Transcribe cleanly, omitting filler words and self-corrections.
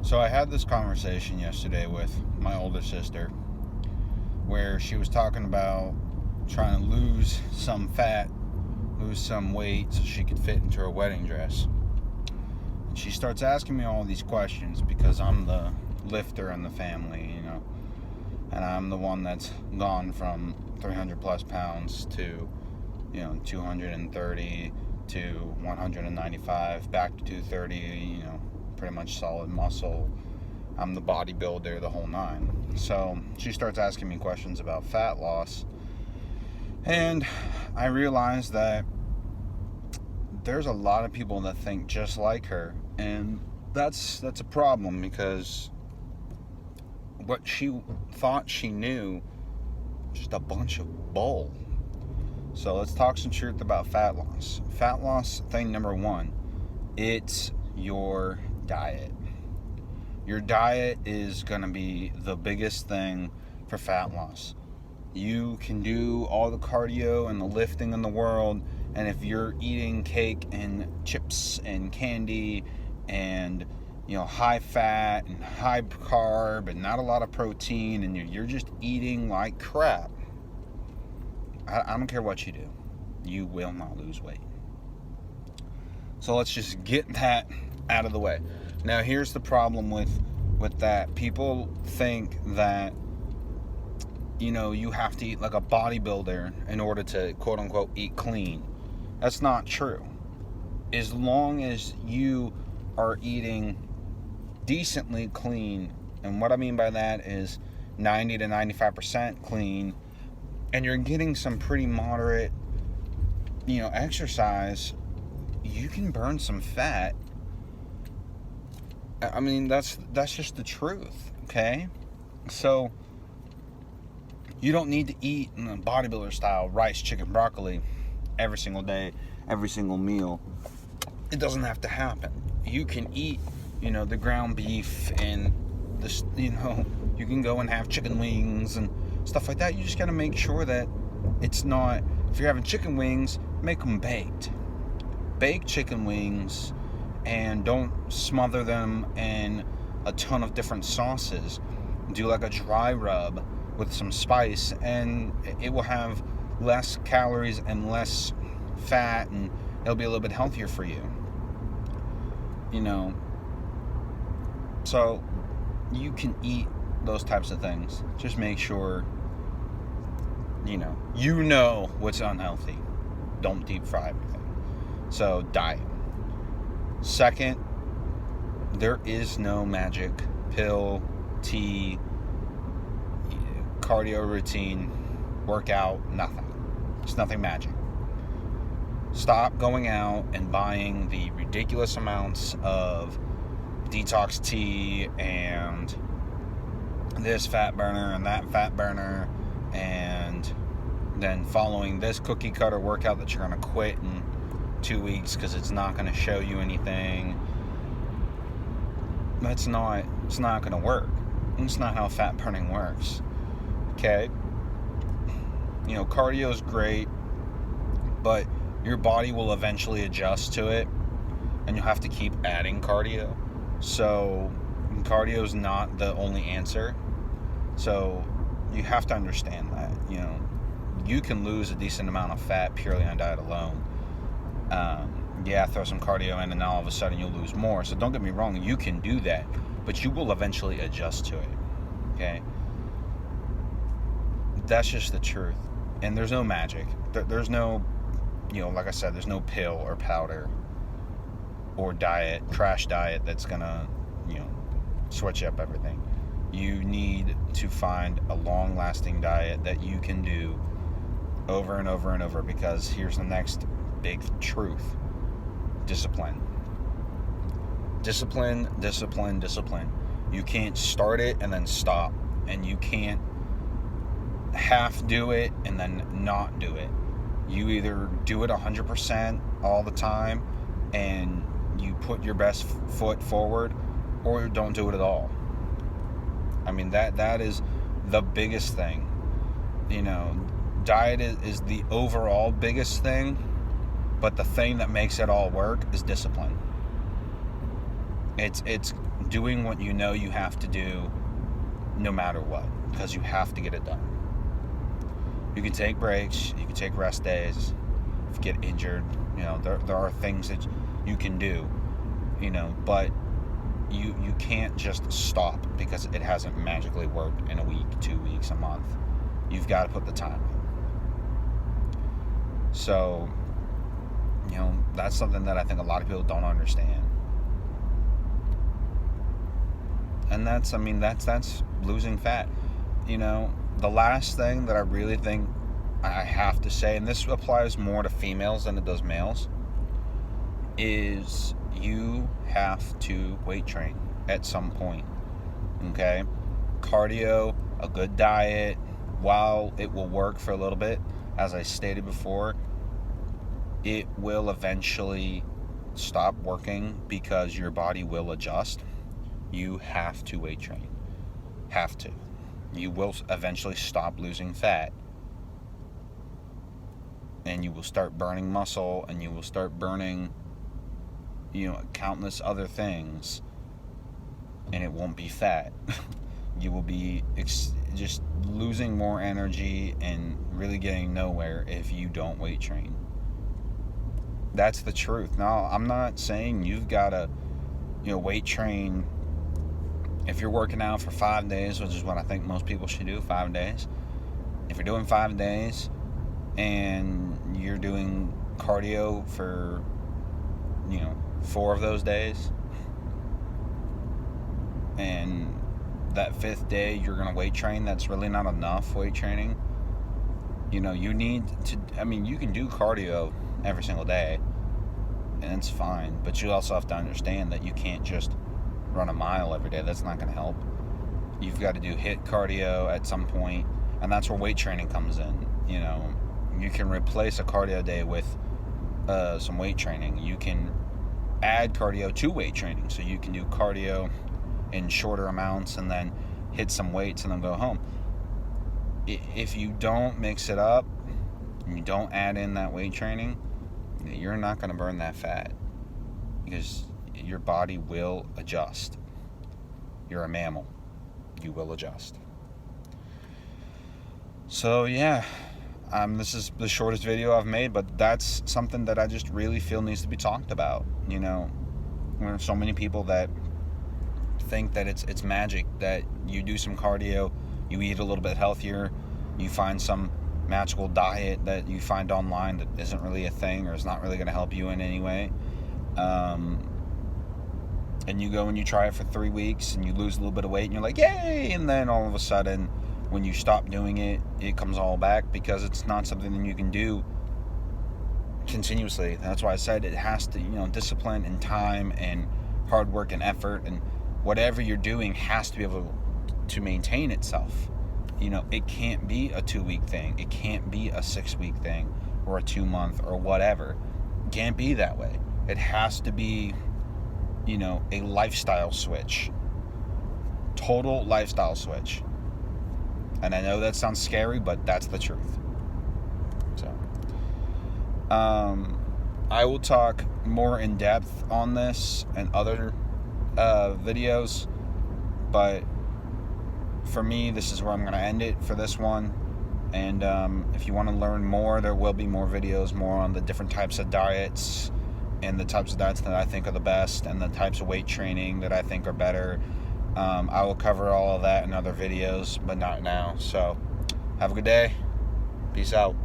So I had this conversation yesterday with my older sister where she was talking about trying to lose some fat, lose some weight so she could fit into her wedding dress. And she starts asking me all these questions because I'm the lifter in the family, and I'm the one that's gone from 300 plus pounds to, 230 to 195, back to 230, pretty much solid muscle. I'm the bodybuilder, the whole nine. So she starts asking me questions about fat loss, and I realized that there's a lot of people that think just like her, and that's a problem because what she thought she knew, just a bunch of bull. So let's talk some truth about fat loss. Fat loss, thing number one, it's your diet. Your diet is going to be the biggest thing for fat loss. You can do all the cardio and the lifting in the world, and if you're eating cake and chips and candy and high fat and high carb and not a lot of protein, and you're just eating like crap, I don't care what you do, you will not lose weight. So let's just get that out of the way. Now here's the problem with that. People think that you have to eat like a bodybuilder in order to quote unquote eat clean. That's not true. As long as you are eating decently clean, and what I mean by that is 90 to 95% clean, and you're getting some pretty moderate exercise, you can burn some fat. I mean, that's just the truth, okay? So you don't need to eat in a bodybuilder style rice, chicken, broccoli every single day, every single meal. It doesn't have to happen. You can eat the ground beef, and this you can go and have chicken wings and stuff like that. You just got to make sure that it's not, if you're having chicken wings, make them baked. Bake chicken wings, and don't smother them in a ton of different sauces. Do like a dry rub with some spice, and it will have less calories and less fat, and it'll be a little bit healthier for you. So you can eat those types of things. Just make sure you know what's unhealthy. Don't deep fry everything. So diet. Second, there is no magic pill, tea, cardio routine, workout, nothing. It's nothing magic. Stop going out and buying the ridiculous amounts of detox tea and this fat burner and that fat burner, and then following this cookie cutter workout that you're going to quit in 2 weeks because it's not going to show you anything. It's not going to work. It's not how fat burning works. Okay? Cardio is great, but your body will eventually adjust to it, and you'll have to keep adding cardio. So cardio is not the only answer. So you have to understand that, you can lose a decent amount of fat purely on diet alone. Throw some cardio in, and now all of a sudden you'll lose more. So don't get me wrong, you can do that, but you will eventually adjust to it. Okay? That's just the truth. And there's no magic. There's no, like I said, there's no pill or powder or diet, crash diet that's gonna, switch up everything. You need to find a long-lasting diet that you can do over and over and over, because here's the next big truth. Discipline. Discipline, discipline, discipline. You can't start it and then stop, and you can't half do it and then not do it. You either do it 100% all the time and you put your best foot forward, or don't do it at all. I mean, that is the biggest thing. Diet is the overall biggest thing, but the thing that makes it all work is discipline. It's doing what you know you have to do no matter what, because you have to get it done. You can take breaks, you can take rest days, if you get injured, there are things that you can do, but you can't just stop because it hasn't magically worked in a week, 2 weeks, a month. You've got to put the time in. So, that's something that I think a lot of people don't understand. And that's losing fat. The last thing that I really think I have to say, and this applies more to females than it does males, is you have to weight train at some point. Okay? Cardio, a good diet, while it will work for a little bit, as I stated before, it will eventually stop working because your body will adjust. You have to weight train. Have to. You will eventually stop losing fat. And you will start burning muscle, and you will start burning, countless other things. And it won't be fat. You will be just losing more energy and really getting nowhere if you don't weight train. That's the truth. Now, I'm not saying you've got to, weight train. If you're working out for 5 days, which is what I think most people should do, 5 days. If you're doing 5 days and you're doing cardio for, 4 of those days, and that 5th day you're going to weight train, that's really not enough weight training. You need to, you can do cardio every single day, and it's fine, but you also have to understand that you can't just run a mile every day. That's not going to help. You've got to do HIIT cardio at some point, and that's where weight training comes in. You can replace a cardio day with some weight training. You can add cardio to weight training, so you can do cardio in shorter amounts and then hit some weights and then go home. If you don't mix it up and you don't add in that weight training, you're not going to burn that fat, because your body will adjust. You're a mammal. You will adjust. So yeah, this is the shortest video I've made, but that's something that I just really feel needs to be talked about. There are so many people that think that it's magic, that you do some cardio, you eat a little bit healthier, you find some magical diet that you find online that isn't really a thing or is not really going to help you in any way. And you go and you try it for 3 weeks and you lose a little bit of weight and you're like, yay! And then all of a sudden, when you stop doing it, it comes all back because it's not something that you can do continuously. That's why I said it has to, discipline and time and hard work and effort, and whatever you're doing has to be able to maintain itself. It can't be a 2-week thing. It can't be a 6-week thing or a 2-month or whatever. It can't be that way. It has to be, a lifestyle switch. Total lifestyle switch. And I know that sounds scary, but that's the truth. So, I will talk more in depth on this and other videos, but for me, this is where I'm going to end it for this one. And if you want to learn more, there will be more videos, more on the different types of diets and the types of diets that I think are the best and the types of weight training that I think are better. I will cover all of that in other videos, but not now. So have a good day. Peace out.